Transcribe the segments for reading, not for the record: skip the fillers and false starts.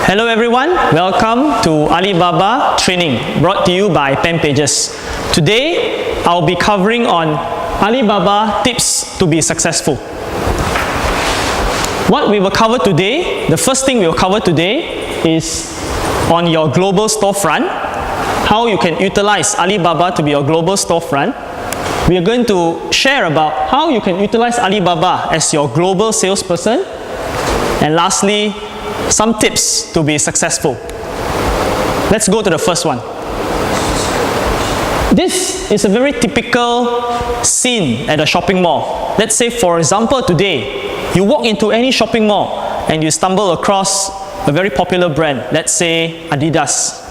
Hello everyone, welcome to Alibaba training brought to you by Pen Pages. Today, I'll be covering on Alibaba tips to be successful. What we will cover today, the first thing we will cover today is on your global storefront, how you can utilize Alibaba to be your global storefront. We are going to share about how you can utilize Alibaba as your global salesperson. And lastly, some tips to be successful. Let's go to the first one. This is a very typical scene at a shopping mall. Let's say, for example, today, you walk into any shopping mall and you stumble across a very popular brand, let's say Adidas.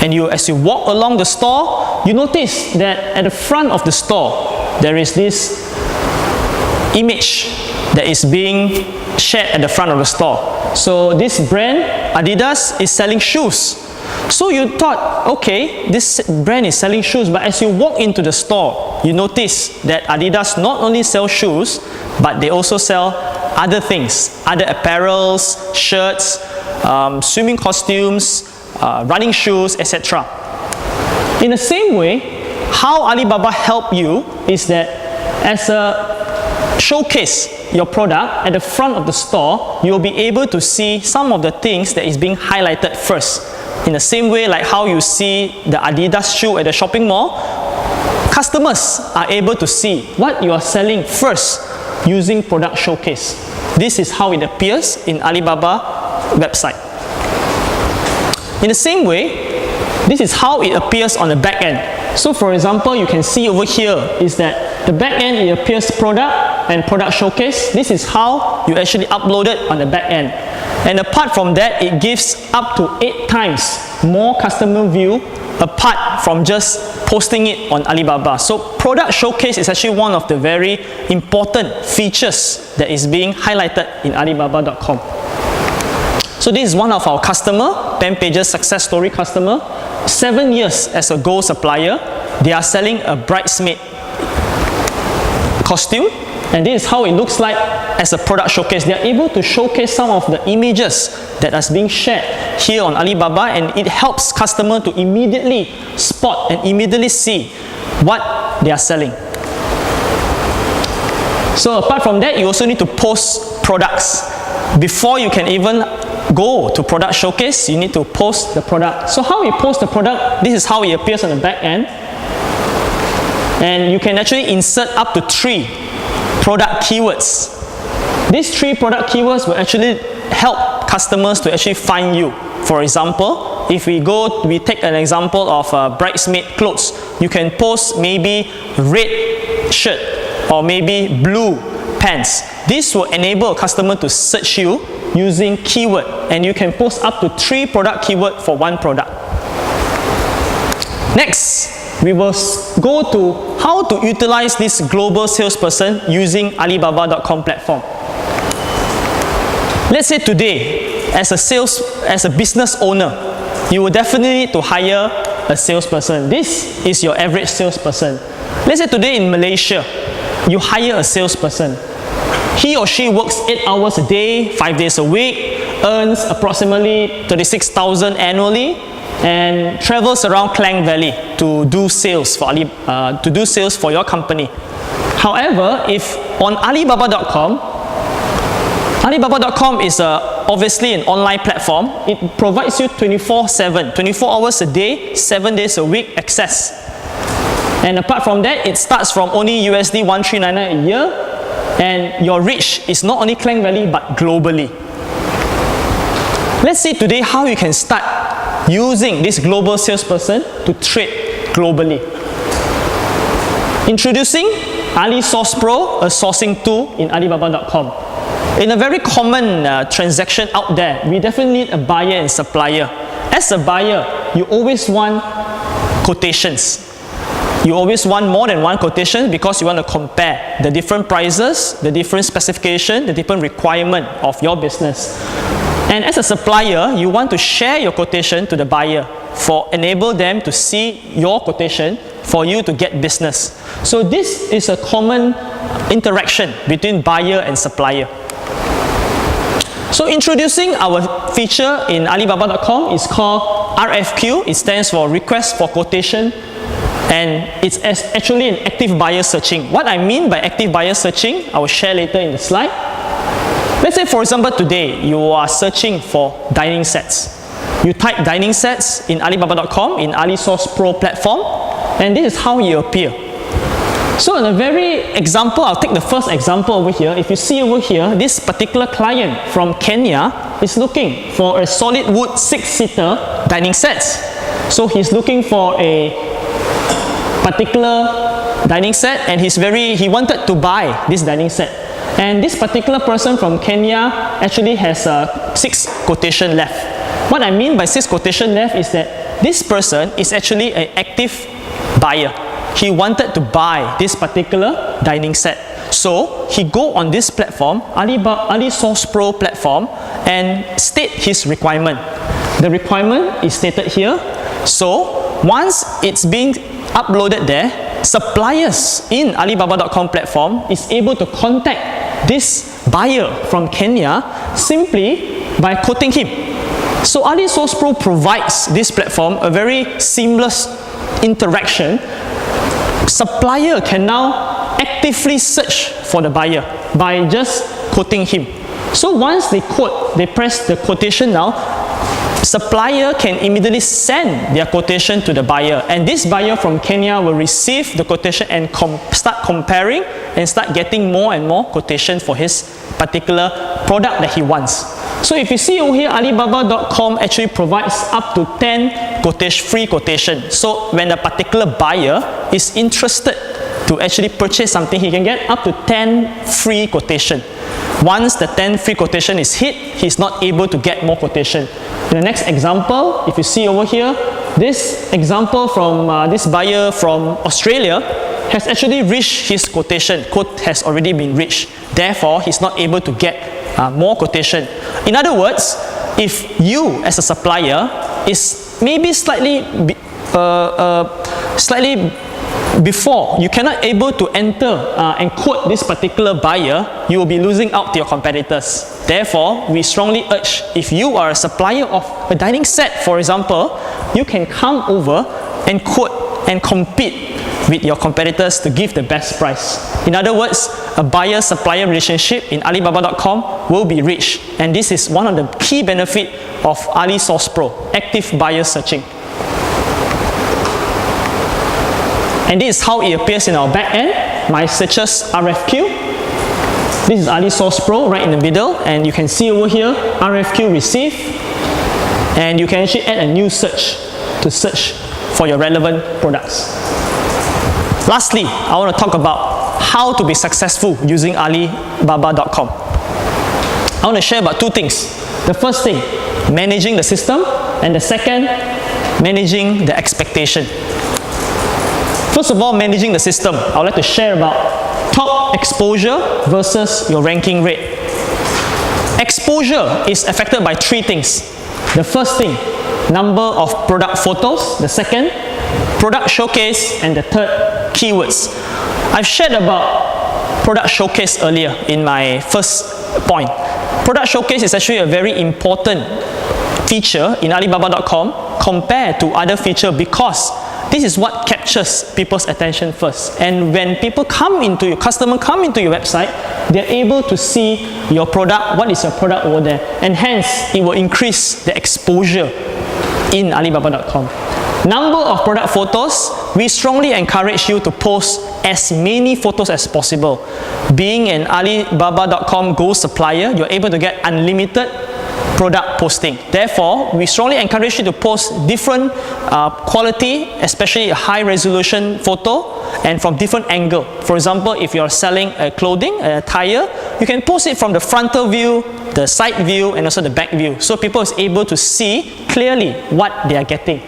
And as you walk along the store, you notice that at the front of the store, there is this image that is being shared at the front of the store. So this brand, Adidas, is selling shoes. So you thought, okay, this brand is selling shoes, but as you walk into the store, you notice that Adidas not only sells shoes, but they also sell other things, other apparels, shirts, swimming costumes, running shoes, etc. In the same way, how Alibaba help you is that as a showcase your product at the front of the store, you will be able to see some of the things that is being highlighted first. In the same way like how you see the Adidas shoe at the shopping mall, customers are able to see what you are selling first using product showcase. This is how it appears in Alibaba website. In the same way, this is how it appears on the back end. So for example, you can see over here is that the back end, it appears product and product showcase. This is how you actually upload it on the back end. And apart from that, it gives up to 8 times more customer view apart from just posting it on Alibaba. So product showcase is actually one of the very important features that is being highlighted in Alibaba.com. So this is one of our customer, Pen Pages success story customer. 7 years as a gold supplier, they are selling a bridesmaid costume, and this is how it looks like as a product showcase. They are able to showcase some of the images that are being shared here on Alibaba, and it helps customer to immediately spot and immediately see what they are selling. So apart from that, you also need to post products. Before you can even go to product showcase, you need to post the product. So how you post the product, this is how it appears on the back end. And you can actually insert up to 3 product keywords. These 3 product keywords will actually help customers to actually find you. For example, if we take an example of bridesmaid clothes, you can post maybe red shirt or maybe blue pants. This will enable a customer to search you using keyword, and you can post up to 3 product keyword for 1 product. Next, we will go to how to utilize this global salesperson using Alibaba.com platform. Let's say today, as a business owner, you will definitely need to hire a salesperson. This is your average salesperson. Let's say today in Malaysia, you hire a salesperson. He or she works 8 hours a day, 5 days a week, earns approximately 36,000 annually, and travels around Klang Valley to do sales for your company. However, if on Alibaba.com, Alibaba.com is obviously an online platform. It provides you 24/7, 24 hours a day, 7 days a week access. And apart from that, it starts from only USD 1399 a year, and your reach is not only Klang Valley but globally. Let's see today how you can start using this global salesperson to trade globally. Introducing Ali Source Pro, a sourcing tool in Alibaba.com. In a very common transaction out there, we definitely need a buyer and supplier. As a buyer, you always want quotations. You always want more than 1 quotation because you want to compare the different prices, the different specification, the different requirement of your business. And as a supplier, you want to share your quotation to the buyer enable them to see your quotation for you to get business. So this is a common interaction between buyer and supplier. So introducing our feature in Alibaba.com is called RFQ. It stands for Request for Quotation, and it's actually an active buyer searching. What I mean by active buyer searching, I will share later in the slide. Let's say, for example, today you are searching for dining sets. You type dining sets in Alibaba.com in AliSource Pro platform, and this is how you appear. So in a very example, I'll take the first example over here. If you see over here, this particular client from Kenya is looking for a solid wood 6-seater dining sets. So he's looking for a particular dining set, and he wanted to buy this dining set. And this particular person from Kenya actually has 6 quotation left. What I mean by 6 quotation left is that this person is actually an active buyer. He wanted to buy this particular dining set. So he go on this platform, AliSource Pro platform, and state his requirement. The requirement is stated here. So once it's being uploaded there, suppliers in Alibaba.com platform is able to contact this buyer from Kenya simply by quoting him. So AliSource Pro provides this platform a very seamless interaction. Supplier can now actively search for the buyer by just quoting him. So once they quote, they press the quotation now, supplier can immediately send their quotation to the buyer, and this buyer from Kenya will receive the quotation and start comparing and start getting more and more quotation for his particular product that he wants. So if you see over here, Alibaba.com actually provides up to 10 free quotation. So when a particular buyer is interested to actually purchase something, he can get up to 10 free quotation. Once the 10 free quotation is hit, he's not able to get more quotation. In the next example, if you see over here, this example from this buyer from Australia has actually reached his quotation. Quote has already been reached. Therefore, he's not able to get more quotation. In other words, if you as a supplier is maybe slightly before you cannot able to enter and quote this particular buyer, you will be losing out to your competitors. Therefore, we strongly urge, if you are a supplier of a dining set, for example, you can come over and quote and compete with your competitors to give the best price. In other words, a buyer-supplier relationship in Alibaba.com will be reached, and this is one of the key benefits of AliSource Pro, active buyer searching. And this is how it appears in our back end. My searches RFQ. This is AliSource Pro right in the middle, and you can see over here RFQ receive, and you can actually add a new search to search for your relevant products. Lastly, I want to talk about how to be successful using Alibaba.com. I want to share about 2 things. The first thing, managing the system, and the second, managing the expectation. First of all, managing the system. I would like to share about top exposure versus your ranking rate. Exposure is affected by 3 things. The first thing, number of product photos. The second, product showcase, and the third, keywords. I've shared about product showcase earlier in my first point. Product showcase is actually a very important feature in Alibaba.com compared to other features, because this is what captures people's attention first. And when people customer come into your website, they're able to see your product, what is your product over there, and hence it will increase the exposure in Alibaba.com. Number of product photos, we strongly encourage you to post as many photos as possible. Being an Alibaba.com Gold supplier, you're able to get unlimited product posting. Therefore, we strongly encourage you to post different quality, especially a high resolution photo, and from different angle. For example, if you're selling a clothing, a attire, you can post it from the frontal view, the side view, and also the back view, so people is able to see clearly what they are getting.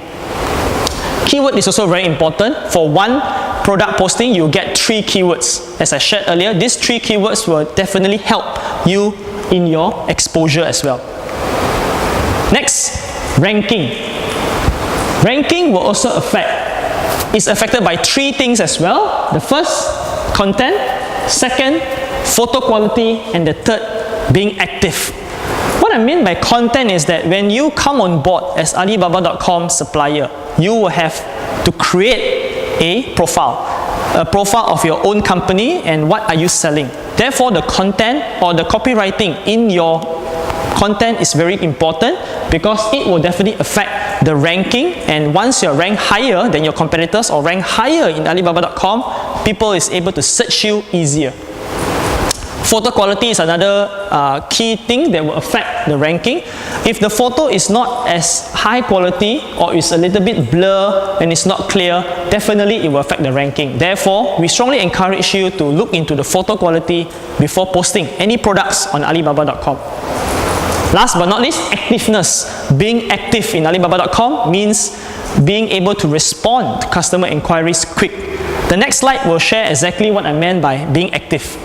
Keyword is also very important. For one product posting, you get 3 keywords. As I shared earlier, these 3 keywords will definitely help you in your exposure as well. Next, ranking. Ranking will also is affected by 3 things as well. The first, content. Second, photo quality. And the third, being active. what I mean by content is that when you come on board as Alibaba.com supplier, you will have to create a profile of your own company and what are you selling. Therefore, the content or the copywriting in your content is very important because it will definitely affect the ranking, and once you're ranked higher than your competitors or ranked higher in Alibaba.com, people is able to search you easier. Photo quality is another key thing that will affect the ranking. If the photo is not as high quality or is a little bit blur and it's not clear, definitely it will affect the ranking. Therefore, we strongly encourage you to look into the photo quality before posting any products on Alibaba.com. Last but not least, activeness. Being active in Alibaba.com means being able to respond to customer inquiries quick. The next slide will share exactly what I meant by being active.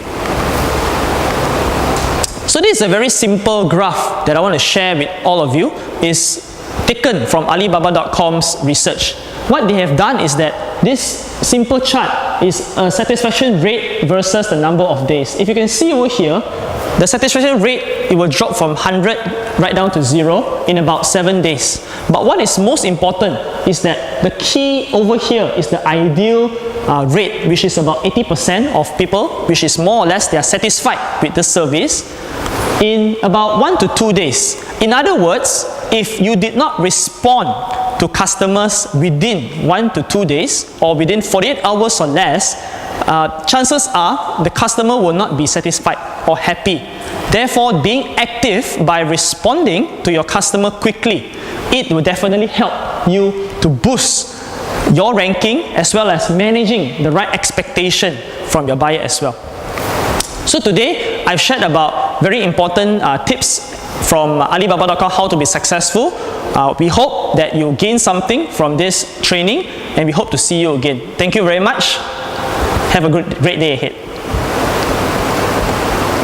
So this is a very simple graph that I want to share with all of you. Is taken from Alibaba.com's research. What they have done is that this simple chart is a satisfaction rate versus the number of days. If you can see over here, the satisfaction rate, it will drop from 100 right down to 0 in about 7 days. But what is most important is that the key over here is the ideal rate, which is about 80% of people, which is more or less they are satisfied with the service in about 1 to 2 days. In other words, if you did not respond to customers within 1 to 2 days or within 48 hours or less, chances are the customer will not be satisfied or happy. Therefore, being active by responding to your customer quickly, it will definitely help you to boost your ranking as well as managing the right expectation from your buyer as well. So today, I've shared about very important tips from Alibaba.com how to be successful. We hope that you gain something from this training and we hope to see you again. Thank you very much. Have a great day ahead.